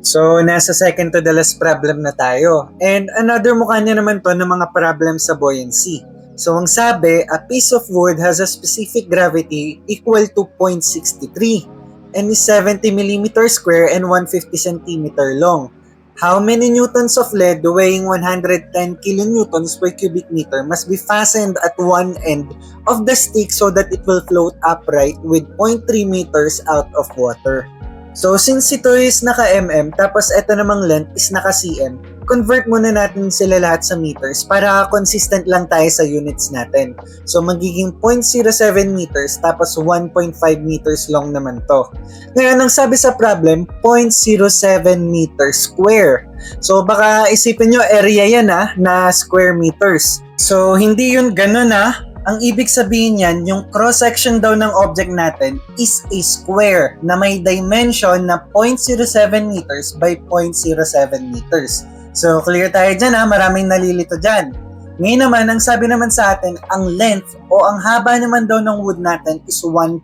So, nasa second to the last problem na tayo. And another mukha niya naman to ng mga problem sa buoyancy. So, ang sabi, a piece of wood has a specific gravity equal to 0.63 and is 70 mm square and 150 cm long. How many newtons of lead weighing 110 kilonewtons per cubic meter must be fastened at one end of the stick so that it will float upright with 0.3 meters out of water? So, since ito is naka-mm, tapos ito namang length is naka-cm, convert muna natin sila lahat sa meters para consistent lang tayo sa units natin. So, magiging 0.07 meters tapos 1.5 meters long naman to. Ngayon, ang sabi sa problem, 0.07 meters square. So, baka isipin nyo, area yan na square meters. So, hindi yun ganun Ang ibig sabihin yan, yung cross-section daw ng object natin is a square na may dimension na 0.07 meters by 0.07 meters. So, clear tayo dyan maraming nalilito dyan. Ngayon naman, ang sabi naman sa atin, ang length o ang haba naman daw ng wood natin is 1.5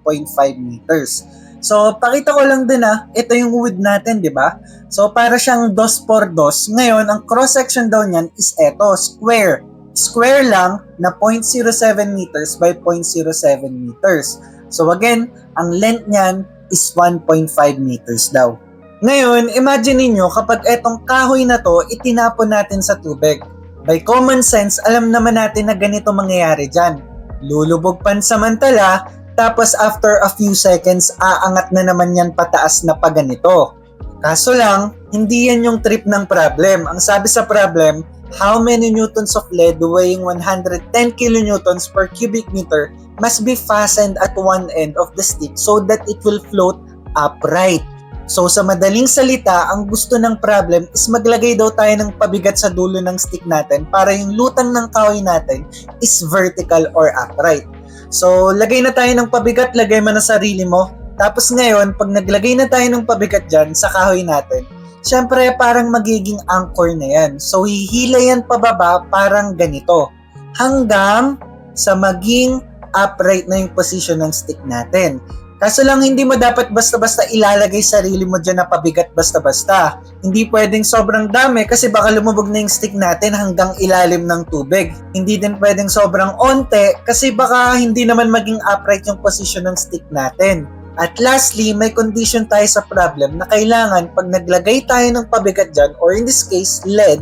meters. So, pakita ko lang din ito yung wood natin, di ba? So, para siyang 2x2. Ngayon, ang cross-section daw niyan is eto, square. Square lang na 0.07 meters by 0.07 meters. So again, ang length niyan is 1.5 meters daw. Ngayon, imagine niyo kapag etong kahoy na to itinapon natin sa tubig. By common sense, alam naman natin na ganito mangyayari dyan. Lulubog pansamantala, tapos after a few seconds, aangat na naman yan pataas na pa ganito. Kaso lang, hindi yan yung trip ng problem. Ang sabi sa problem, how many newtons of lead weighing 110 kilonewtons per cubic meter must be fastened at one end of the stick so that it will float upright. So sa madaling salita, ang gusto ng problem is maglagay daw tayo ng pabigat sa dulo ng stick natin para yung lutang ng kahoy natin is vertical or upright. So lagay na tayo ng pabigat, lagay mo na sarili mo. Tapos ngayon, pag naglagay na tayo ng pabigat dyan sa kahoy natin, syempre, parang magiging anchor na yan. So, hihila yan pababa parang ganito. Hanggang sa maging upright na yung position ng stick natin. Kaso lang, hindi mo dapat basta-basta ilalagay sarili mo dyan na pabigat basta-basta. Hindi pwedeng sobrang dami kasi baka lumubog na yung stick natin hanggang ilalim ng tubig. Hindi din pwedeng sobrang onte kasi baka hindi naman maging upright yung position ng stick natin. At lastly, may condition tayo sa problem na kailangan pag naglagay tayo ng pabigat dyan, or in this case, lead,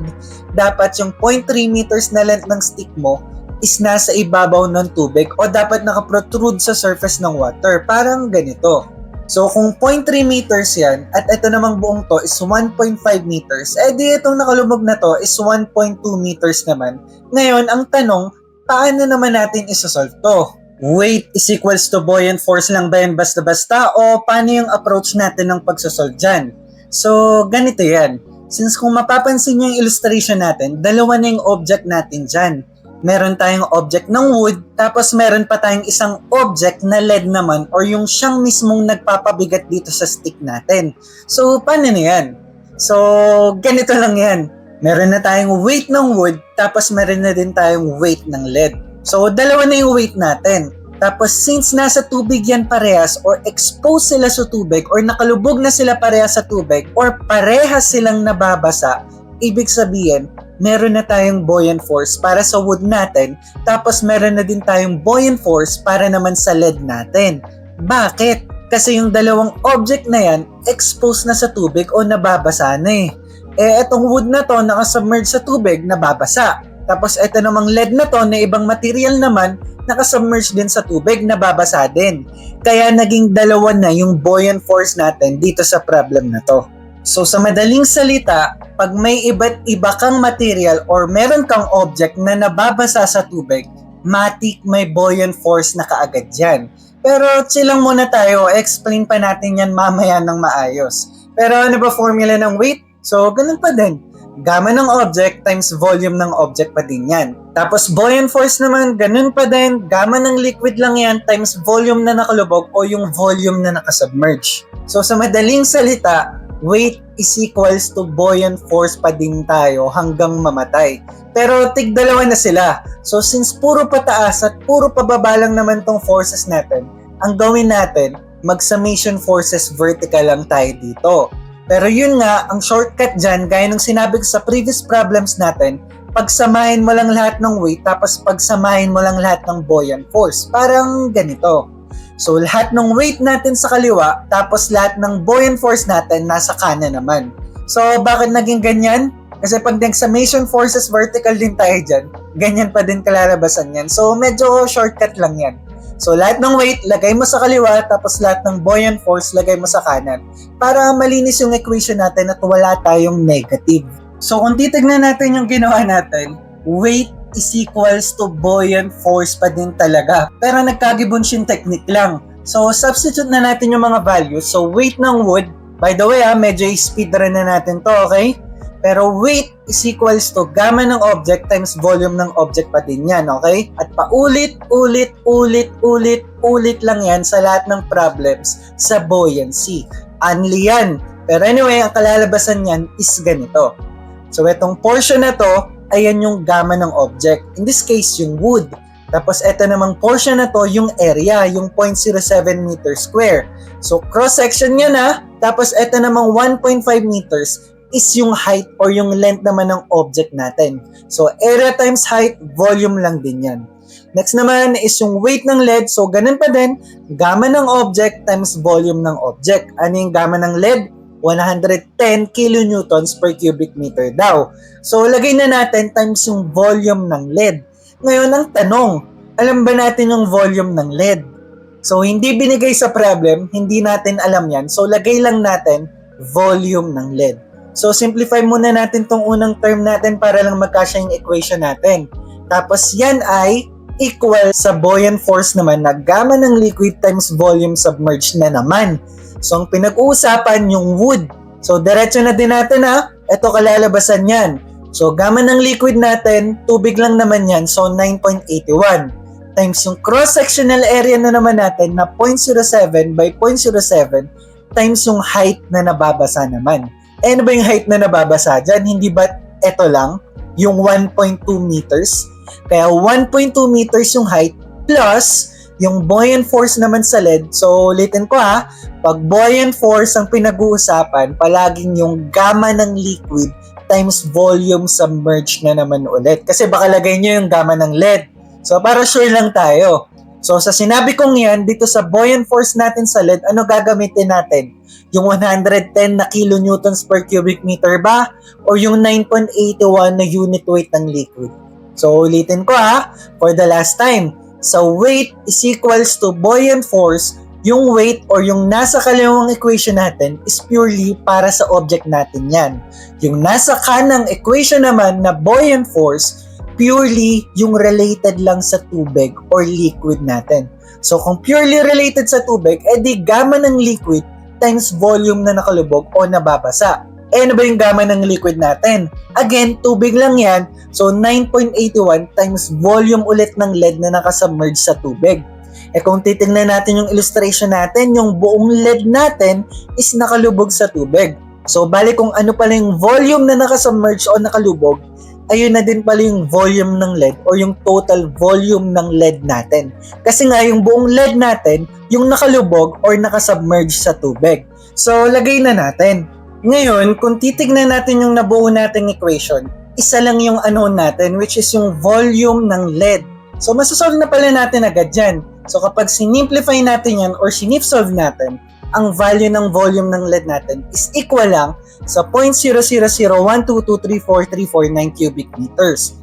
dapat yung 0.3 meters na length ng stick mo is nasa ibabaw ng tubig o dapat nakaprotrude sa surface ng water. Parang ganito. So kung 0.3 meters yan at ito namang buong to is 1.5 meters, di itong nakalubog na to is 1.2 meters naman. Ngayon, ang tanong, paano naman natin isosolve to? Weight is equals to buoyant force lang ba yan basta-basta o paano yung approach natin ng pagsosolve dyan? So, ganito yan. Since kung mapapansin nyo yung illustration natin, dalawa na yung object natin dyan. Meron tayong object ng wood, tapos meron pa tayong isang object na lead naman or yung siyang mismong nagpapabigat dito sa stick natin. So, paano na yan? So, ganito lang yan. Meron na tayong weight ng wood, tapos meron na din tayong weight ng lead. So, dalawa na yung weight natin. Tapos, since nasa tubig yan parehas or exposed sila sa tubig or nakalubog na sila parehas sa tubig or parehas silang nababasa, ibig sabihin, meron na tayong buoyant force para sa wood natin, tapos meron na din tayong buoyant force para naman sa lead natin. Bakit? Kasi yung dalawang object na yan, exposed na sa tubig o nababasa na etong wood na to, nakasubmerge sa tubig, nababasa. Tapos ito namang lead na to na ibang material naman nakasubmerge din sa tubig, nababasa din. Kaya naging dalawa na yung buoyant force natin dito sa problem na to. So sa madaling salita, pag may iba't iba kang material or meron kang object na nababasa sa tubig, matik may buoyant force na kaagad yan. Pero chill lang muna tayo, explain pa natin yan mamaya ng maayos. Pero ano ba formula ng weight? So ganun pa din. Gamma ng object times volume ng object pa din yan. Tapos buoyant force naman, ganun pa din. Gamma ng liquid lang yan times volume na nakalubog o yung volume na nakasubmerge. So sa madaling salita, weight is equals to buoyant force pa din tayo hanggang mamatay. Pero tig-dalawa na sila. So since puro pataas at puro pababa lang naman tong forces natin, ang gawin natin, mag-summation forces vertical lang tayo dito. Pero yun nga, ang shortcut dyan, gaya ng sinabi ko sa previous problems natin, pagsamahin mo lang lahat ng weight, tapos pagsamahin mo lang lahat ng buoyant force. Parang ganito. So, lahat ng weight natin sa kaliwa, tapos lahat ng buoyant force natin nasa kanan naman. So, bakit naging ganyan? Kasi pag nag-summation forces vertical din tayo dyan, ganyan pa din kalalabasan yan. So, medyo shortcut lang yan. So, lahat ng weight, lagay mo sa kaliwa, tapos lahat ng buoyant force, lagay mo sa kanan. Para malinis yung equation natin at wala tayong negative. So, kung titignan natin yung ginawa natin, weight is equals to buoyant force pa din talaga. Pero nagkagibonshin technique lang. So, substitute na natin yung mga values. So, weight ng wood, by the way medyo speed run na natin to, okay? Pero weight is equals to gamma ng object times volume ng object pa din yan, okay? At paulit lang yan sa lahat ng problems sa buoyancy. Only yan. Pero anyway, ang kalalabasan yan is ganito. So, itong portion na to, ayan yung gamma ng object. In this case, yung wood. Tapos, ito namang portion na to, yung area, yung 0.07 meter square. So, cross-section yan Tapos, ito namang 1.5 meters is yung height or yung length naman ng object natin. So, area times height, volume lang din yan. Next naman is yung weight ng lead. So, ganun pa din, gamma ng object times volume ng object. Ano yung gamma ng lead? 110 kilonewtons per cubic meter daw. So, lagay na natin times yung volume ng lead. Ngayon, ang tanong, alam ba natin yung volume ng lead? So, hindi binigay sa problem, hindi natin alam yan. So, lagay lang natin volume ng lead. So, simplify muna natin tong unang term natin para lang magkasya yung equation natin. Tapos, yan ay equal sa buoyant force naman na gamma ng liquid times volume submerged na naman. So, ang pinag-uusapan yung wood. So, diretso na din natin Ito kalalabasan yan. So, gamma ng liquid natin, tubig lang naman yan. So, 9.81. Times yung cross-sectional area na naman natin na 0.07 by 0.07 times yung height na nababasa naman. Ano ba yung height na nababasa dyan? Hindi ba ito lang? Yung 1.2 meters? Kaya 1.2 meters yung height plus yung buoyant force naman sa lead. So, ulitin ko pag buoyant force ang pinag-uusapan, palaging yung gamma ng liquid times volume submerged na naman ulit. Kasi baka lagay nyo yung gamma ng lead. So, para sure lang tayo. So, sa sinabi kong yan, dito sa buoyant force natin sa lead, ano gagamitin natin? Yung 110 na kilonewtons per cubic meter ba? O yung 9.81 na unit weight ng liquid? So, ulitin ko for the last time. So, weight is equals to buoyant force. Yung weight or yung nasa kaliwang equation natin is purely para sa object natin yan. Yung nasa kanang equation naman na buoyant force, purely yung related lang sa tubig or liquid natin. So, kung purely related sa tubig, edi gamma ng liquid times volume na nakalubog o nababasa. Ano ba yung gamma ng liquid natin? Again, tubig lang yan. So, 9.81 times volume ulit ng lead na nakasubmerge sa tubig. Kung titingnan natin yung illustration natin, yung buong lead natin is nakalubog sa tubig. So, bali kung ano pala yung volume na nakasubmerge o nakalubog, ayun na din pala yung volume ng lead or yung total volume ng lead natin. Kasi nga, yung buong lead natin, yung nakalubog or nakasubmerge sa tubig. So, lagay na natin. Ngayon, kung titignan natin yung nabuo nating equation, isa lang yung unknown natin, which is yung volume ng lead. So, masasolve na pala natin agad yan. So, kapag sinimplify natin yan or sinip-solve natin, ang value ng volume ng lead natin is equal lang sa 0.001223434 cubic meters.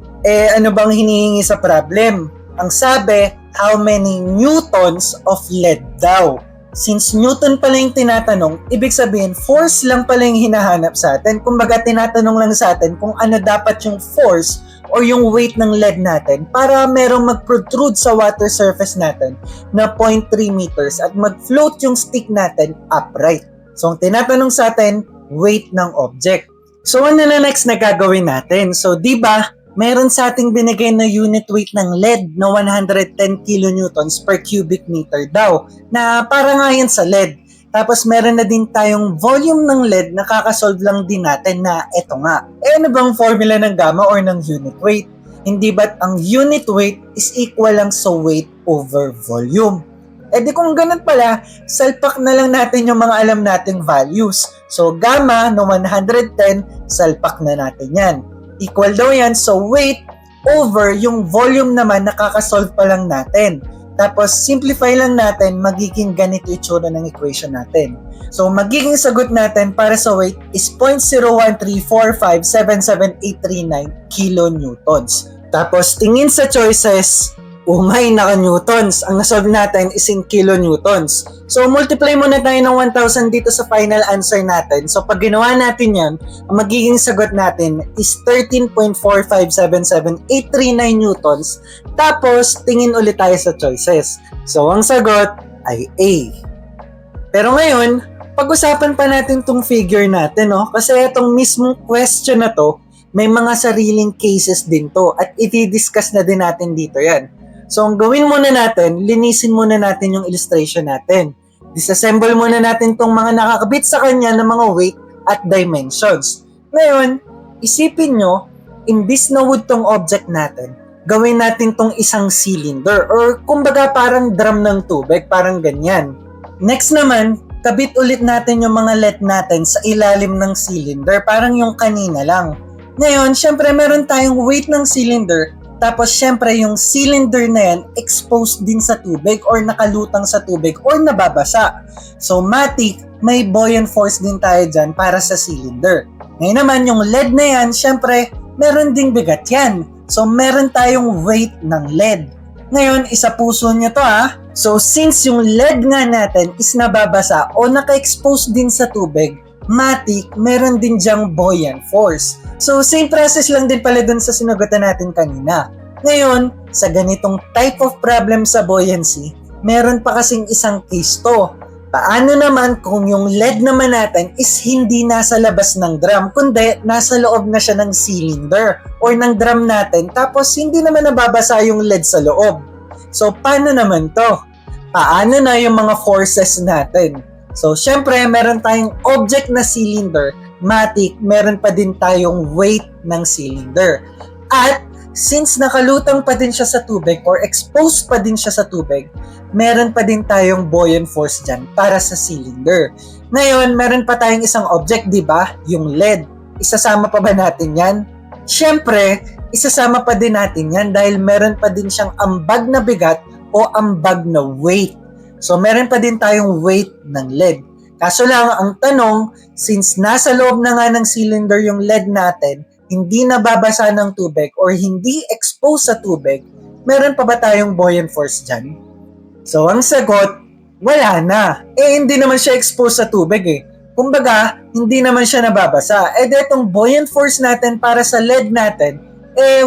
Ano bang hinihingi sa problem? Ang sabi, how many newtons of lead daw? Since Newton pala yung tinatanong, ibig sabihin, force lang pala yung hinahanap sa atin. Kumbaga, tinatanong lang sa atin kung ano dapat yung force or yung weight ng lead natin para merong mag-protrude sa water surface natin na 0.3 meters at mag-float yung stick natin upright. So, ang tinatanong sa atin, weight ng object. So, ano na next na gagawin natin? So, di ba, meron sa ating binigay na unit weight ng lead na 110 kilonewtons per cubic meter daw, na para nga yan sa lead. Tapos meron na din tayong volume ng lead na kakasolve lang din natin na eto nga. Ano bang formula ng gamma or ng unit weight? Hindi ba't ang unit weight is equal lang sa weight over volume? E di kung ganun pala, salpak na lang natin yung mga alam nating values. So gamma no 110, salpak na natin yan. Equal daw yan, so weight over yung volume naman nakakasolve pa lang natin. Tapos simplify lang natin, magiging ganito itsura ng equation natin. So magiging sagot natin para sa weight is 0.013457789 kilonewtons. Tapos tingin sa choices, umay naka-newtons. Ang nasolve natin is in kilonewtons. So multiply muna tayo ng 1,000 dito sa final answer natin. So pag ginawa natin yan, ang magiging sagot natin is 13.4577839 newtons. Tapos tingin ulit tayo sa choices. So ang sagot ay A. Pero ngayon, pag-usapan pa natin tong figure natin, no? Kasi itong mismong question na to, may mga sariling cases din to at i-discuss na din natin dito yan. So, ang gawin muna natin, linisin muna natin yung illustration natin. Disassemble muna natin tong mga nakakabit sa kanya ng mga weight at dimensions. Ngayon, isipin nyo, imbis na wood tong object natin, gawin natin tong isang cylinder or kumbaga parang drum ng tubig, parang ganyan. Next naman, kabit ulit natin yung mga LED natin sa ilalim ng cylinder, parang yung kanina lang. Ngayon, syempre meron tayong weight ng cylinder, tapos syempre yung cylinder na yan exposed din sa tubig or nakalutang sa tubig or nababasa. So matik, may buoyant force din tayo dyan para sa cylinder. Ngayon naman yung LED na yan, syempre meron ding bigat yan. So meron tayong weight ng LED. Ngayon, isa puso nyo to ha. So since yung LED nga natin is nababasa o naka-expose din sa tubig, matik, meron din dyang buoyant force. So, same process lang din pala dun sa sinagutan natin kanina. Ngayon, sa ganitong type of problem sa buoyancy, meron pa kasing isang case to. Paano naman kung yung LED naman natin is hindi nasa labas ng drum, kundi nasa loob na siya ng cylinder or ng drum natin, tapos hindi naman nababasa yung LED sa loob. So, paano naman to? Paano na yung mga forces natin? So, syempre, meron tayong object na cylinder, matik, meron pa din tayong weight ng cylinder. At, since nakalutang pa din siya sa tubig or exposed pa din siya sa tubig, meron pa din tayong buoyant force dyan para sa cylinder. Ngayon, meron pa tayong isang object, di ba? Yung LED. Isasama pa ba natin yan? Syempre, isasama pa din natin yan dahil meron pa din siyang ambag na bigat o ambag na weight. So, meron pa din tayong weight ng LED. Kaso lang, ang tanong, since nasa loob na nga ng cylinder yung LED natin, hindi nababasa ng tubig or hindi exposed sa tubig, meron pa ba tayong buoyant force dyan? So, ang sagot, wala na. Hindi naman siya exposed sa tubig eh. Kumbaga, hindi naman siya nababasa. Detong buoyant force natin para sa LED natin,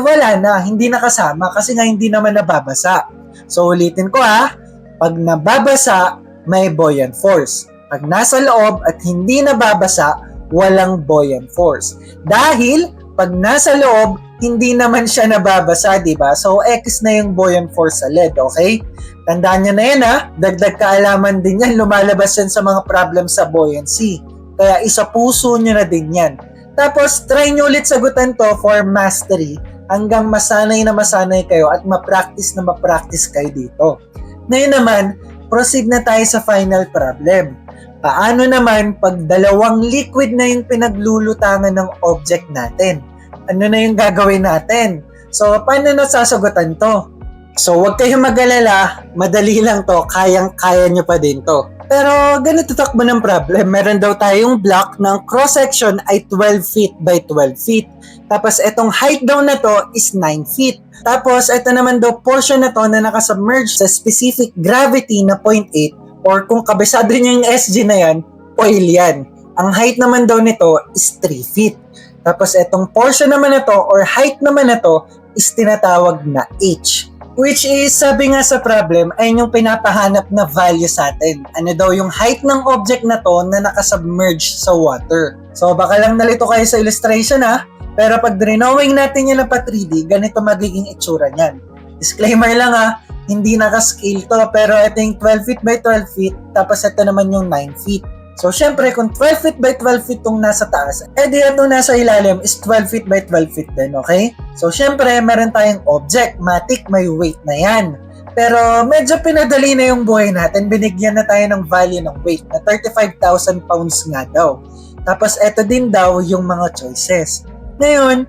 wala na. Hindi nakasama kasi nga hindi naman nababasa. So, ulitin ko ha. Pag nababasa, may buoyant force. Pag nasa loob at hindi nababasa, walang buoyant force. Dahil, pag nasa loob, hindi naman siya nababasa, di ba? So, X na yung buoyant force sa LED, okay? Tandaan nyo na yan, ha? Dagdag kaalaman din yan. Lumalabas yan sa mga problem sa buoyancy. Kaya isa puso nyo na din yan. Tapos, try nyo ulit sagutan to for mastery hanggang masanay na masanay kayo at ma-practice na ma-practice kayo dito. Ngayon naman, proceed na tayo sa final problem. Paano naman pag dalawang liquid na yung pinaglulutangan ng object natin? Ano na yung gagawin natin? So, paano na sasagutan to? So, huwag kayong mag-alala, madali lang to, kayang-kaya nyo pa din to. Pero, ganito takbo ng problem. Meron daw tayong block ng cross-section ay 12 feet by 12 feet. Tapos, etong height daw na to is 9 feet. Tapos, ito naman daw portion na to na nakasubmerge sa specific gravity na 0.8 or kung kabisado niyo yung SG na yan, oil yan. Ang height naman daw nito is 3 feet. Tapos, etong portion naman na to or height naman na to is tinatawag na H. Which is, sabi nga sa problem, ay yung pinapahanap na value sa atin. Ano daw yung height ng object na to na nakasubmerge sa water. So, baka lang nalito kayo sa illustration ha. Pero pag drawing natin yan na pa 3D, ganito magiging itsura niyan. Disclaimer lang ha, hindi naka-scale to, pero ito yung 12 feet by 12 feet, tapos ito naman yung 9 feet. So, syempre, kung 12 feet by 12 feet itong nasa taas, di itong nasa ilalim is 12 feet by 12 feet din, okay? So, syempre, meron tayong object, matik, may weight na yan. Pero medyo pinadali na yung buhay natin. Binigyan na tayo ng value ng weight na 35,000 pounds nga daw. Tapos eto din daw yung mga choices. Ngayon,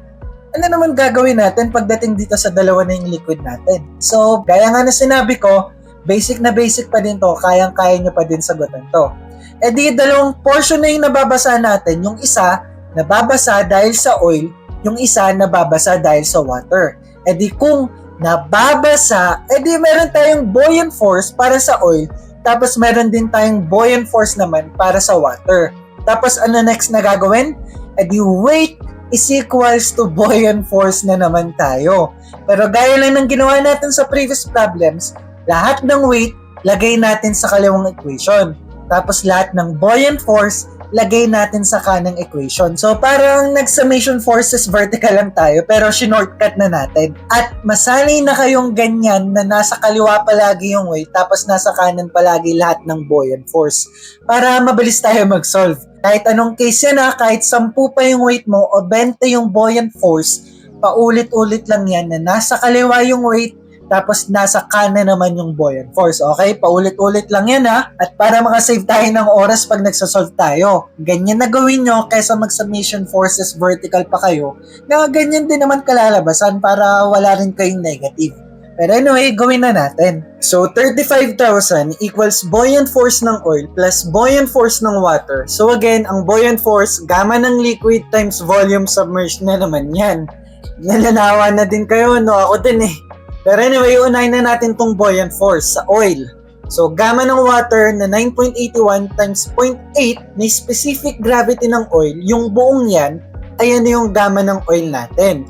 ano naman gagawin natin pagdating dito sa dalawa na yung liquid natin? So, gaya nga na sinabi ko, basic na basic pa din to, kayang-kaya nyo pa din sagutan to. E di dalawang portion na yung nababasa natin, yung isa nababasa dahil sa oil, yung isa nababasa dahil sa water. E di kung nababasa, e di meron tayong buoyant force para sa oil, tapos meron din tayong buoyant force naman para sa water. Tapos ano next na gagawin? E di weight is equals to buoyant force na naman tayo. Pero gaya lang ng ginawa natin sa previous problems, lahat ng weight, lagay natin sa kaliwang equation. Tapos lahat ng buoyant force, lagay natin sa kanang equation. So parang nag-summation forces vertical lang tayo pero shortcut na natin. At masanay na kayong ganyan na nasa kaliwa palagi yung weight tapos nasa kanan palagi lahat ng buoyant force. Para mabilis tayo mag-solve. Kahit anong case yan kahit 10 pa yung weight mo o 20 yung buoyant force, paulit-ulit lang yan na nasa kaliwa yung weight tapos nasa kanan naman yung buoyant force. Okay? Paulit-ulit lang yan At para makasave tayo ng oras pag nagsasolve tayo, ganyan na gawin nyo kaysa mag-summation forces vertical pa kayo na ganyan din naman kalalabasan para wala rin kayong negative. Pero anyway, gawin na natin. So, 35,000 equals buoyant force ng oil plus buoyant force ng water. So again, ang buoyant force, gamma ng liquid times volume submerged na naman yan. Nalalawa na din kayo, Ako din Pero anyway, unahin na natin tong buoyant force sa oil. So, gamma ng water na 9.81 times 0.8 na specific gravity ng oil, yung buong yan, ayan yung gamma ng oil natin.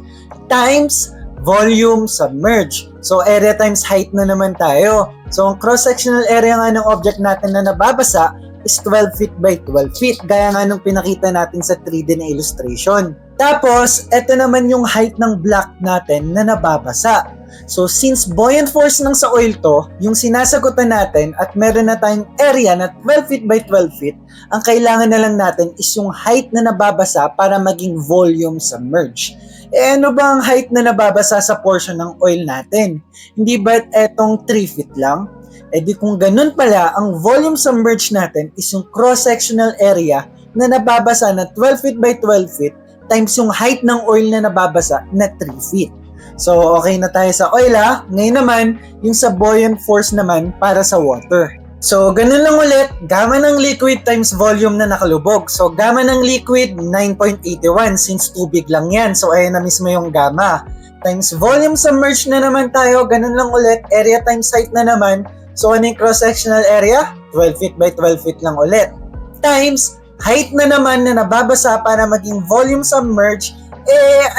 Times volume submerged. So, area times height na naman tayo. So, ang cross-sectional area nga ng object natin na nababasa is 12 feet by 12 feet. Gaya nga nung pinakita natin sa 3D na illustration. Tapos, eto naman yung height ng block natin na nababasa. So, since buoyant force ng sa oil to, yung sinasagutan natin at meron na tayong area na 12 feet by 12 feet, ang kailangan na lang natin is yung height na nababasa para maging volume submerged. Ano ba ang height na nababasa sa portion ng oil natin? Hindi ba etong 3 feet lang? Di kung ganun pala, ang volume submerged natin is yung cross-sectional area na nababasa na 12 feet by 12 feet times yung height ng oil na nababasa na 3 feet. So, okay na tayo sa oil Ngayon naman, yung sa buoyant force naman para sa water. So, ganun lang ulit, gamma ng liquid times volume na nakalubog. So, gamma ng liquid, 9.81 since tubig lang yan. So, ayan na mismo yung gamma. Times volume submerged na naman tayo, ganun lang ulit, area times height na naman. So, ano yung cross-sectional area? 12 feet by 12 feet lang ulit. Times height na naman na nababasa para maging volume submerged.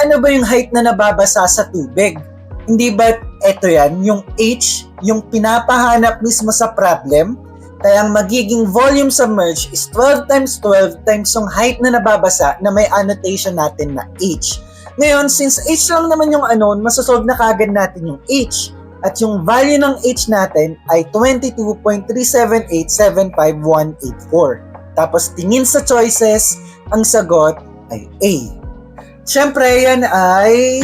Ano ba yung height na nababasa sa tubig? Hindi ba ito yan, yung H, yung pinapahanap mismo sa problem? Kaya ang magiging volume submerged is 12 times 12 times yung height na nababasa na may annotation natin na H. Ngayon, since H lang naman yung unknown, masasolve na kagad natin yung H. At yung value ng H natin ay 22.37875,184. Tapos tingin sa choices, ang sagot ay A. Siyempre, yan ay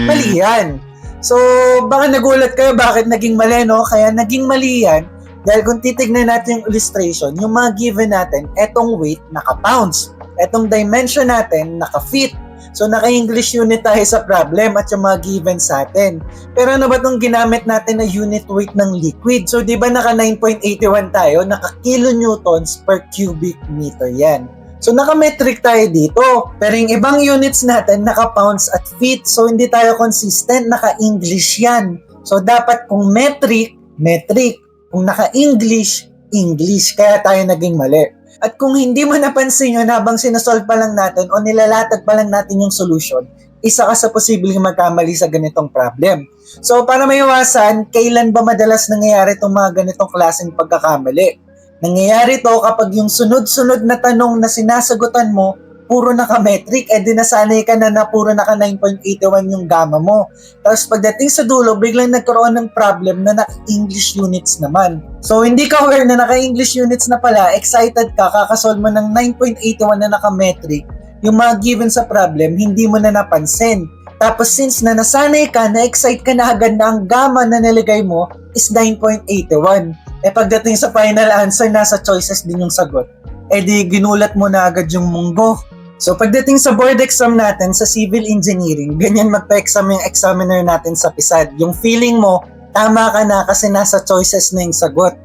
mali yan. So, baka nagulat kayo bakit naging mali, Kaya naging mali yan dahil kung titignan natin yung illustration, yung mga given natin, etong weight naka-pounds. Etong dimension natin naka-feet. So, naka-English unit tayo sa problem at yung mga given sa atin. Pero ano ba itong ginamit natin na unit weight ng liquid? So, di ba naka 9.81 tayo? Naka kilonewtons per cubic meter yan. So, naka-metric tayo dito. Pero yung ibang units natin, naka-pounds at feet. So, hindi tayo consistent. Naka-English yan. So, dapat kung metric, metric. Kung naka-English, English. Kaya tayo naging mali. At kung hindi mo napansin yun habang sinasolve pa lang natin o nilalatag pa lang natin yung solution, isa ka sa posibleng magkamali sa ganitong problem. So, para maiwasan, kailan ba madalas nangyayari itong mga ganitong klaseng pagkakamali? Nangyayari to kapag yung sunod-sunod na tanong na sinasagutan mo, puro naka-metric, di nasanay ka na puro naka 9.81 yung gamma mo. Tapos pagdating sa dulo, biglang nagkaroon ng problem na naka-English units naman. So, hindi ka aware na naka-English units na pala, excited ka, kakasolve mo ng 9.81 na naka-metric, yung mga given sa problem, hindi mo na napansin. Tapos since na nasanay ka, na-excite ka na agad na ang gamma na nilagay mo is 9.81. Pagdating sa final answer, nasa choices din yung sagot. Di ginulat mo na agad yung munggo. So pagdating sa board exam natin sa civil engineering, ganyan magpa-exam yung examiner natin sa PSAD. Yung feeling mo, tama ka na kasi nasa choices na yung sagot.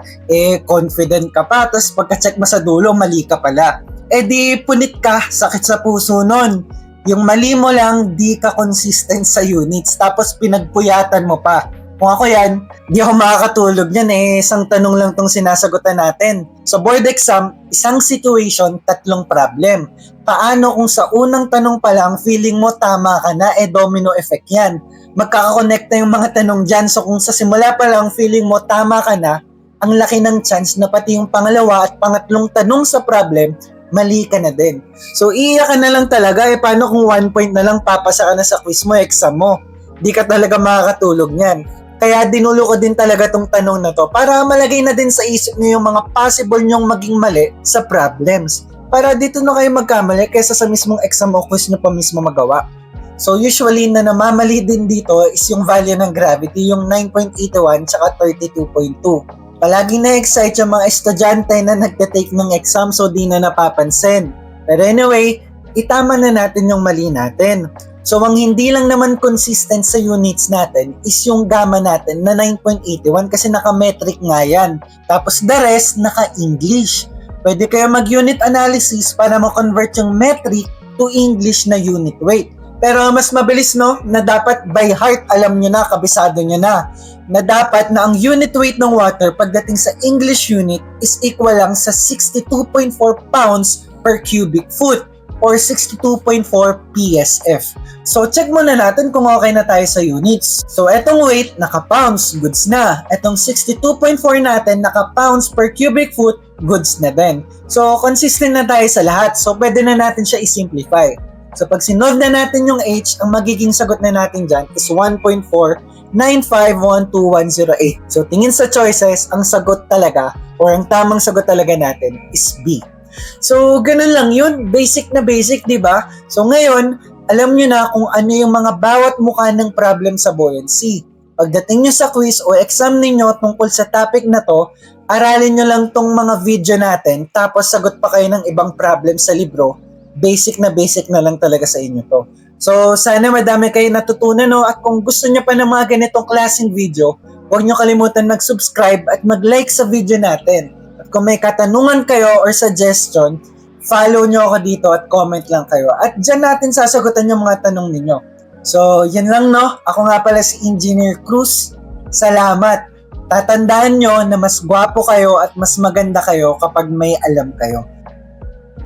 Confident ka pa, tapos pagka-check mo sa dulo, mali ka pala. Di punit ka, sakit sa puso nun. Yung mali mo lang, di ka consistent sa units, tapos pinagpuyatan mo pa. Kung ako yan, di ako makakatulog yan isang tanong lang tong sinasagutan natin. Sa board exam, isang situation, 3 problem. Paano kung sa unang tanong pa lang, feeling mo tama ka na, domino effect yan. Magkakakonekta yung mga tanong dyan, so kung sa simula pa lang, feeling mo tama ka na, ang laki ng chance na pati yung pangalawa at pangatlong tanong sa problem, mali ka na din. So, iiyak ka na lang talaga. Paano kung 1 point na lang papasa ka na sa quiz mo, exam mo? Di ka talaga makakatulog niyan. Kaya dinulo ko din talaga tong tanong na to para malagay na din sa isip niyo yung mga possible nyong maging mali sa problems. Para dito na kayo magkamali kaysa sa mismong exam o quiz nyo pa mismo magawa. So usually na namamali din dito is yung value ng gravity, yung 9.81 tsaka 32.2. Palaging na-excite yung mga estudyante na nagte-take ng exam so di na napapansin. Pero anyway, itama na natin yung mali natin. So ang hindi lang naman consistent sa units natin is yung gamma natin na 9.81 kasi naka-metric nga yan. Tapos the rest naka-English. Pwede kayo mag-unit analysis para ma-convert yung metric to English na unit weight. Pero mas mabilis na dapat by heart alam nyo na, kabisado nyo na dapat na ang unit weight ng water pagdating sa English unit is equal lang sa 62.4 pounds per cubic foot or 62.4 PSF. So, check muna natin kung okay na tayo sa units. So, etong weight, naka-pounds, goods na. Etong 62.4 natin, naka-pounds per cubic foot, goods na din. So, consistent na tayo sa lahat. So, pwede na natin siya i-simplify. So, pag sinolve na natin yung H, ang magiging sagot na natin dyan is 1.495121108. So, tingin sa choices, ang sagot talaga, or ang tamang sagot talaga natin is B. So, ganun lang yun. Basic na basic, di ba? So, ngayon, alam nyo na kung ano yung mga bawat mukha ng problem sa buoyancy. Pagdating nyo sa quiz o exam ninyo tungkol sa topic na to, aralin nyo lang tong mga video natin, tapos sagot pa kayo ng ibang problem sa libro. Basic na lang talaga sa inyo to. So, sana madami kayo natutunan, at kung gusto nyo pa ng mga ganitong klaseng video, huwag nyo kalimutan mag-subscribe at mag-like sa video natin. Kung may katanungan kayo or suggestion, follow nyo ako dito at comment lang kayo. At dyan natin sasagutan yung mga tanong ninyo. So, yan lang Ako nga pala si Engineer Cruz. Salamat. Tatandaan nyo na mas gwapo kayo at mas maganda kayo kapag may alam kayo.